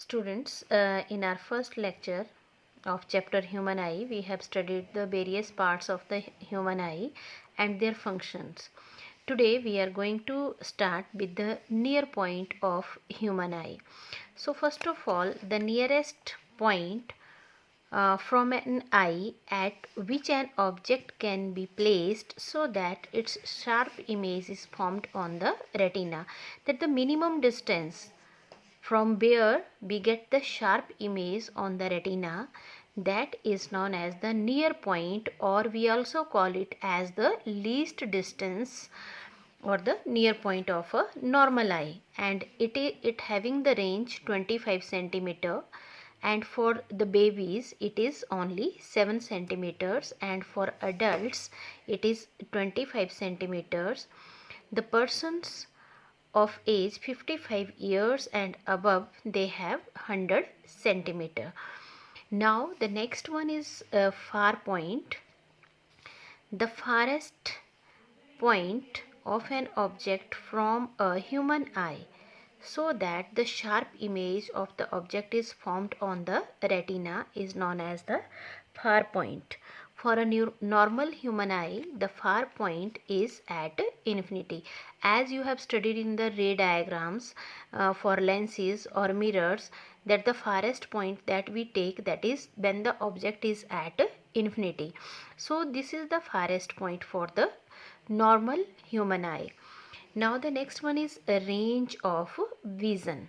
Students, in our first lecture of chapter Human Eye, we have studied the various parts of the human eye and their functions. Today we are going to start with the near point of human eye. So first of all, the nearest point from an eye at which an object can be placed so that its sharp image is formed on the retina, that the minimum distance from where we get the sharp image on the retina, that is known as the near point, or we also call it as the least distance or the near point of a normal eye, and it having the range 25 centimeter, and for the babies it is only 7 centimeters, and for adults it is 25 centimeters. The persons of age 55 years and above, they have 100 centimeter. Now the next one is far point. The farthest point of an object from a human eye so that the sharp image of the object is formed on the retina is known as the far point. For a normal human eye, the far point is at infinity. As you have studied in the ray diagrams for lenses or mirrors, that the farthest point that we take, that is when the object is at infinity. So this is the farthest point for the normal human eye. Now the next one is a range of vision.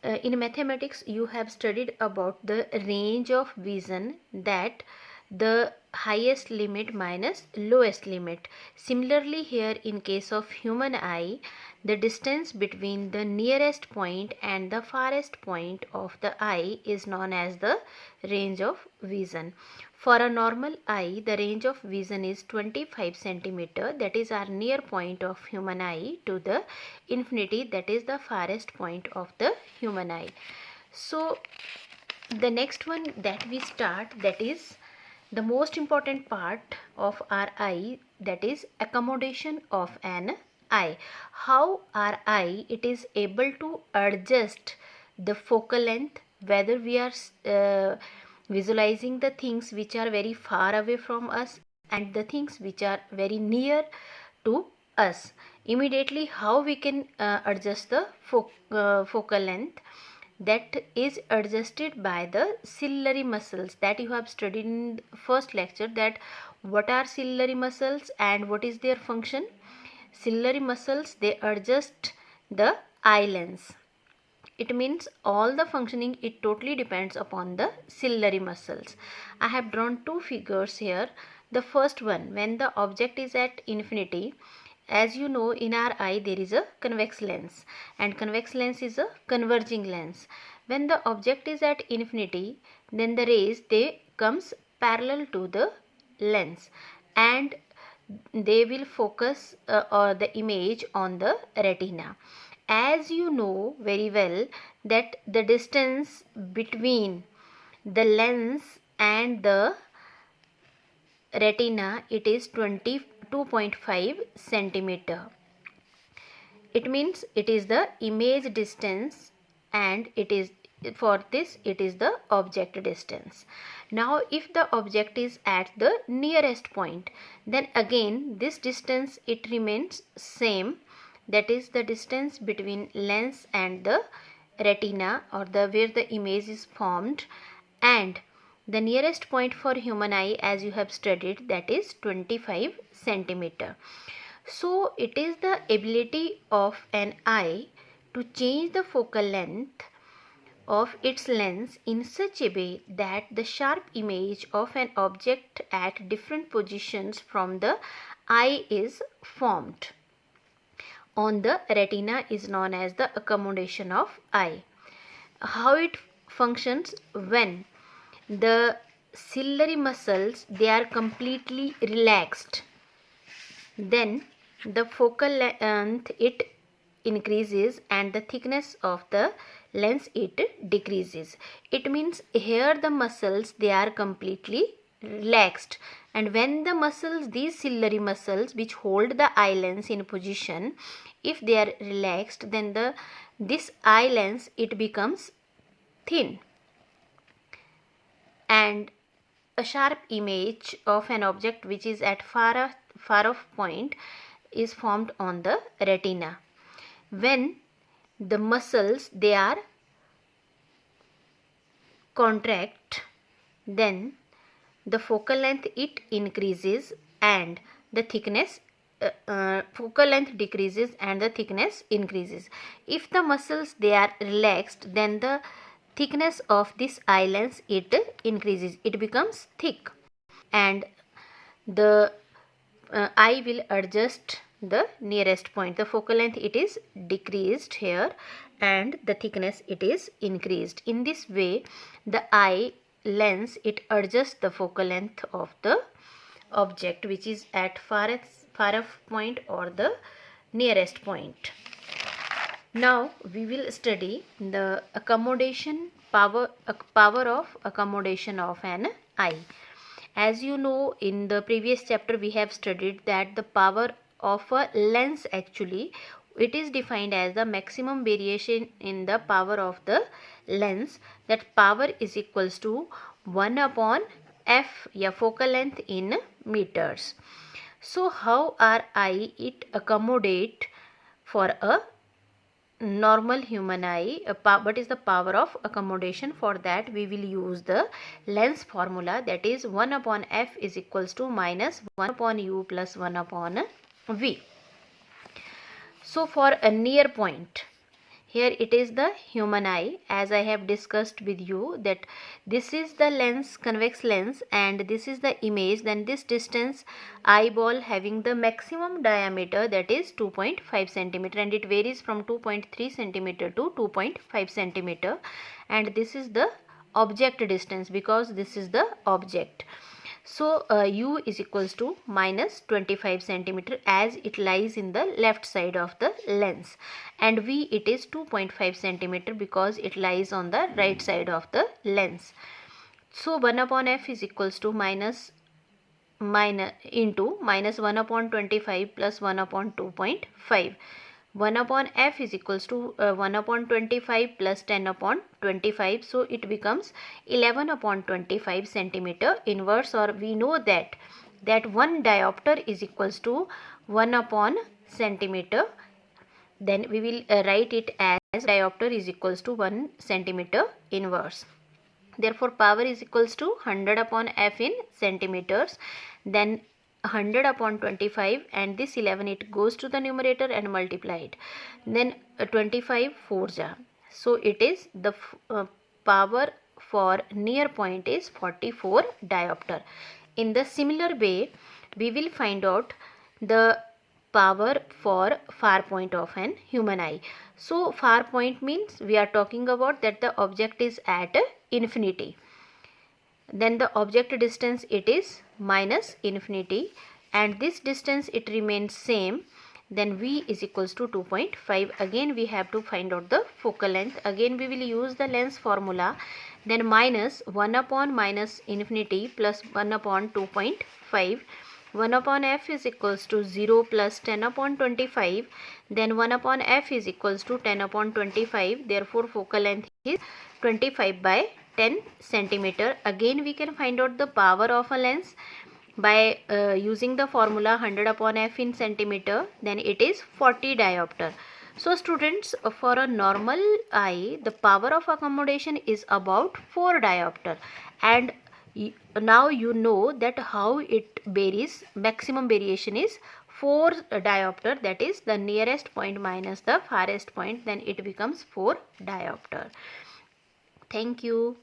In mathematics you have studied about the range of vision, that the highest limit minus lowest limit. Similarly here in case of human eye, the distance between the nearest point and the farthest point of the eye is known as the range of vision. For a normal eye, the range of vision is 25 centimeter, that is our near point of human eye, to the infinity, that is the farthest point of the human eye. So the next one that we start, that is the most important part of our eye, that is accommodation of an eye. How our eye it is able to adjust the focal length, whether we are visualizing the things which are very far away from us and the things which are very near to us. Immediately how we can adjust the focal length, that is adjusted by the ciliary muscles, that you have studied in the first lecture, that what are ciliary muscles and what is their function. Ciliary muscles, they adjust the eye lens. It means all the functioning, it totally depends upon the ciliary muscles. I have drawn two figures here. The first one, when the object is at infinity, as you know, in our eye there is a convex lens, and convex lens is a converging lens. When the object is at infinity, then the rays, they comes parallel to the lens, and they will focus the image on the retina. As you know very well that the distance between the lens and the retina, it is 22.5 centimeter. It means it is the image distance, and it is, for this it is the object distance. Now if the object is at the nearest point, then again this distance it remains same, that is the distance between lens and the retina, or the where the image is formed, and the nearest point for human eye, as you have studied, that is 25 centimeter. So it is the ability of an eye to change the focal length of its lens in such a way that the sharp image of an object at different positions from the eye is formed on the retina is known as the accommodation of eye. How it functions? When the ciliary muscles, they are completely relaxed, then the focal length it increases and the thickness of the lens it decreases. It means here the muscles, they are completely relaxed, and when the muscles, these ciliary muscles which hold the eye lens in position, if they are relaxed, then this eye lens, it becomes thin, and a sharp image of an object which is at far off point is formed on the retina. When the muscles, they are contract, then the focal length, it increases and the thickness, focal length decreases and the thickness increases. If the muscles, they are relaxed, then the thickness of this eye lens, it increases, it becomes thick, and the eye will adjust the nearest point. The focal length, it is decreased here, and the thickness, it is increased. In this way, the eye lens, it adjusts the focal length of the object which is at far off point or the nearest point. Now we will study the power of accommodation of an eye. As you know, in the previous chapter we have studied that the power of a lens, actually it is defined as the maximum variation in the power of the lens. That power is equals to 1 upon f, या focal length in meters. So how our eye, it accommodate for a normal human eye? What is the power of accommodation? For that we will use the lens formula, that is 1 upon f is equals to minus 1 upon u plus 1 upon v. So for a near point, here it is the human eye, as I have discussed with you that this is the lens, convex lens, and this is the image. Then this distance, eyeball having the maximum diameter, that is 2.5 centimeter, and it varies from 2.3 centimeter to 2.5 centimeter, and this is the object distance because this is the object. So u is equals to minus 25 centimeter as it lies in the left side of the lens, and v, it is 2.5 centimeter because it lies on the right side of the lens. So 1 upon f is equals to minus 1 upon 25 plus 1 upon 2.5. 1 upon f is equals to 1 upon 25 plus 10 upon 25. So it becomes 11 upon 25 centimeter inverse, or we know that 1 diopter is equals to 1 upon centimeter. Then we will write it as diopter is equals to 1 centimeter inverse. Therefore power is equals to 100 upon f in centimeters, then 100 upon 25, and this 11, it goes to the numerator and multiply it. Then 25 4s are. So it is the power for near point is 44 diopter. In the similar way, we will find out the power for far point of an human eye. So far point means we are talking about that the object is at infinity. Then the object distance, it is minus infinity, and this distance, it remains same. Then v is equals to 2.5. Again we have to find out the focal length. Again we will use the lens formula. Then minus 1 upon minus infinity plus 1 upon 2.5. 1 upon f is equals to 0 plus 10 upon 25. Then 1 upon f is equals to 10 upon 25. Therefore focal length is 25 by 10 centimeter. Again we can find out the power of a lens by using the formula 100 upon f in centimeter. Then it is 40 diopter. So students, for a normal eye, the power of accommodation is about 4 diopter, and now you know that how it varies. Maximum variation is 4 diopter, that is the nearest point minus the farthest point, then it becomes 4 diopter. Thank you.